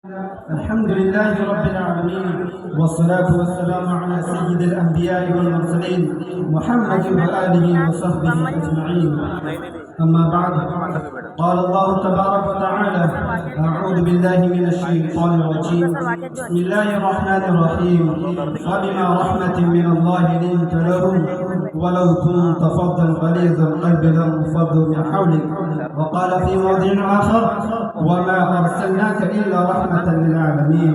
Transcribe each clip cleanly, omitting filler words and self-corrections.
الحمد لله رب العالمين، والصلاة والسلام على سيد الأنبياء والمرسلين محمد وآله وصحبه أجمعين. أما بعد، قال الله تبارك وتعالى: أعوذ بالله من الشيطان الرجيم، بسم الله الرحمن الرحيم. فبما رحمة من الله لنت لهم ولو كنت فظا غليظ القلب لانفضوا من حولك. وقال في موضع آخر: وما أرسلناك إلا رحمة للعالمين.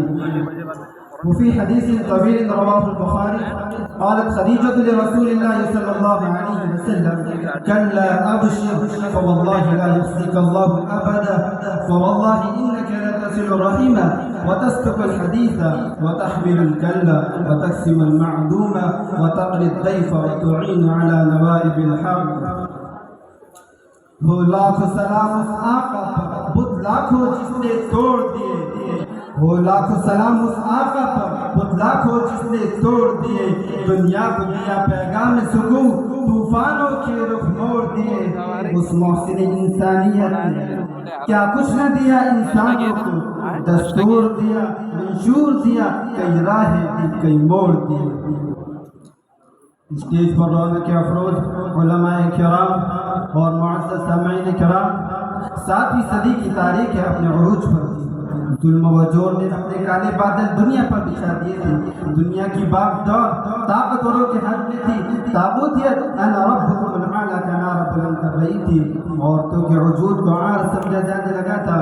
وفي حديث طويل رواه البخاري قالت خديجة لرسول الله صلى الله عليه وسلم: كلا أبشر فوالله لا يخزيك الله أبدا، فوالله إنك لتصل الرحم وتسلك الحديث وتحمل الكلا وتقسم المعدوم وتقري الضيف وتعين على نوائب الحق. وہ لاکھ سلام اس آقا پر بت لاکھوں جس نے توڑ دیے، وہ لاکھ سلام اس آقا پر بت لاکھوں جس نے توڑ دیے، دنیا کو دیا پیغام سکون طوفانوں کے رخ موڑ دیے. اس محسن انسانیت نے کیا کچھ نہ دیا انسانوں کو، دستور دیا، منشور دیا، کئی راہیں دی، کئی موڑ دیے. اسٹیج پر رونق افروز علماء کرام اور معزز سامعین کرام، 7ویں صدی کی تاریخ ہے اپنے عروج پر تھی. ظلم و جور نے اپنے کالے بادل دنیا پر بچھا دیے تھے. دنیا کی باغ دور طاقتوروں کے ہاتھ میں تھی. تابوتیت انا ربکم الاعلی کا نعرہ بلند کر رہی تھی. عورتوں کے وجود کو عار سمجھا جانے لگا تھا.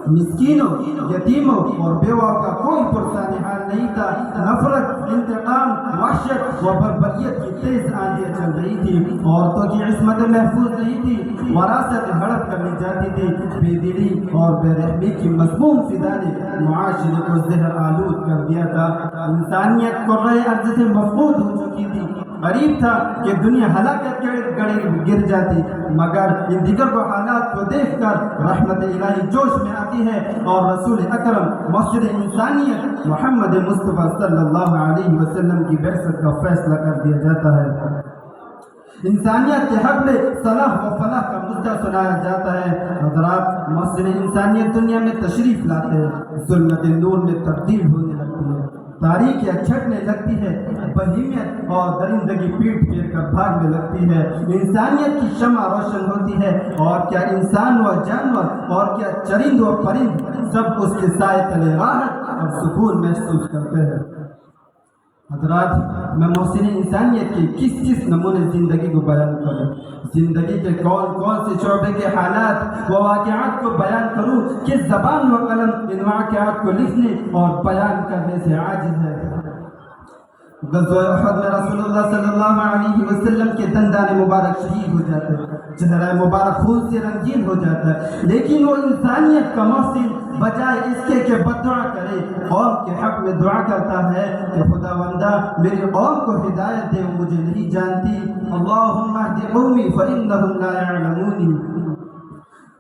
مسکینوں، یتیموں اور بیواؤں کا کوئی پرسان حال نہیں تھا. نفرت، انتقام، وحشت و بربریت کی تیز آندھیاں چل رہی تھی. عورتوں کی عصمت محفوظ نہیں تھی. وراثت ہڑپ کر لی جاتی تھی. بے دلی اور بے رحمی کی مذموم فضا نے معاشرے کو زہر آلود کر دیا تھا. انسانیت قرۂ ارض سے مفقود ہو چکی تھی. غریب تھا کہ دنیا ہلاکت کے گڑے گر جاتی، مگر ان دیگر کو حالات کو دیکھ کر رحمت الہی جوش میں آتی ہے اور رسول اکرم محسن انسانیت محمد مصطفیٰ صلی اللہ علیہ وسلم کی بعثت کا فیصلہ کر دیا جاتا ہے. انسانیت کے حق میں صلاح و فلاح کا مدعا سنایا جاتا ہے. حضرات، محسن انسانیت دنیا میں تشریف لاتے ہیں، ظلمت نور میں تبدیل ہونے لگتی ہے، تاریخیت چھٹنے لگتی ہے، بہیمیت اور درندگی پیٹ پھیر کر بھاگنے لگتی ہے. انسانیت کی شمع روشن ہوتی ہے، اور کیا انسان و جانور اور کیا چرند و پرند سب اس کے سائے تلے راحت اور سکون محسوس کرتے ہیں. حضرات، میں محسن انسانیت کے کس نمونے زندگی کو بیان کروں؟ زندگی کے کون سے شعبے کے حالات و واقعات کو بیان کروں؟ کس زبان و قلم ان واقعات کو لکھنے اور بیان کرنے سے عاجز ہے؟ غزوہ احد میں رسول اللہ صلی اللہ علیہ وسلم کے دندان مبارک شہید ہو جاتے ہیں، چہرہ مبارک خون سے رنگین ہو جاتا ہے، لیکن وہ انسانیت کا محسن بجائے اس کے کہ بددعا کرے، قوم کے حق میں دعا کرتا ہے کہ خداوندہ میری قوم کو ہدایت دے، وہ مجھے نہیں جانتی. اللہم اہد قومی فانہم لا یعلمونی.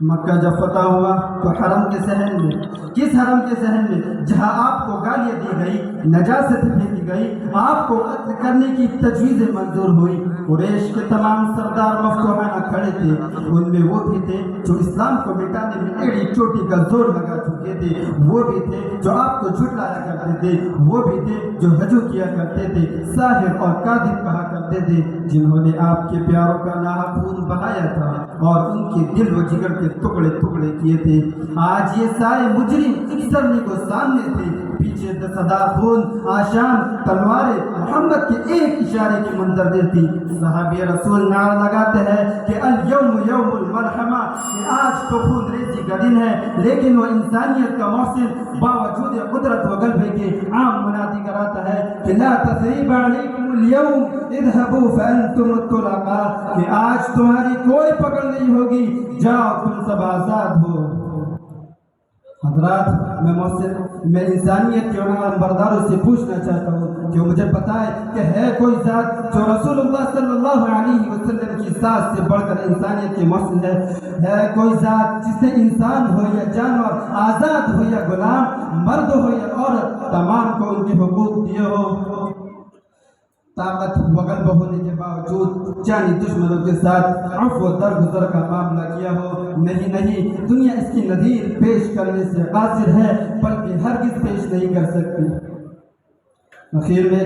مکہ جب فتح ہوا تو حرم کے صحن میں، کس حرم کے صحن میں جہاں آپ کو گالیاں دی گئی، نجاست پھینکی گئی، آپ کو قتل کرنے کی تجویزیں منظور ہوئی، قریش کے تمام سردار مفتوحانہ کھڑے تھے. ان میں وہ بھی تھے جو اسلام کو مٹانے میں ایڑی چوٹی کا زور لگا چکے تھے، وہ بھی تھے جو آپ کو جھٹلایا کرتے تھے، وہ بھی تھے جو ہجو کیا کرتے تھے، ساحر اور کاذب کہا کرتے تھے، جنہوں نے آپ کے پیاروں کا ناحق خون بہایا تھا اور ان کے دل و جگر کے ٹکڑے کیے تھے. آج یہ سارے مجرم سرنی کو سامنے تھے، پیچھے صدا خون، آشام، تلواریں محمد کے ایک اشارے کی منتظر تھی. صحابی رسول نعرہ لگاتے ہیں کہ الیوم یوم المرحمہ، کہ آج تو خون ریزی کا دن ہے، لیکن وہ انسانیت کا محسن باوجود قدرت و غلبے کے عام منادی کراتا ہے کہ لا تثریب علیکم اليوم اذهبوا فانتم الطلقاء، کہ آج تمہاری کوئی پکڑ نہیں ہوگی، جاؤ تم سب آزاد ہو. حضرات، میں انسانیت کے علم برداروں سے پوچھنا چاہتا ہوں کہ مجھے بتائے کہ ہے کوئی ذات جو رسول اللہ صلی اللہ علیہ وسلم کی ذات سے بڑھ کر انسانیت کے محسن ہے؟ ہے کوئی ذات جس نے انسان ہو یا جانور، آزاد ہو یا غلام، مرد ہو یا عورت، تمام کو ان کے حقوق دیے ہو؟ طاقت و غلبہ ہونے کے باوجود جانی دشمنوں کے ساتھ عفو و درگزر کا معاملہ کیا ہو؟ نہیں، دنیا اس کی نظیر پیش کرنے سے قاصر ہے، بلکہ ہرگز پیش نہیں کر سکتی۔ آخر میں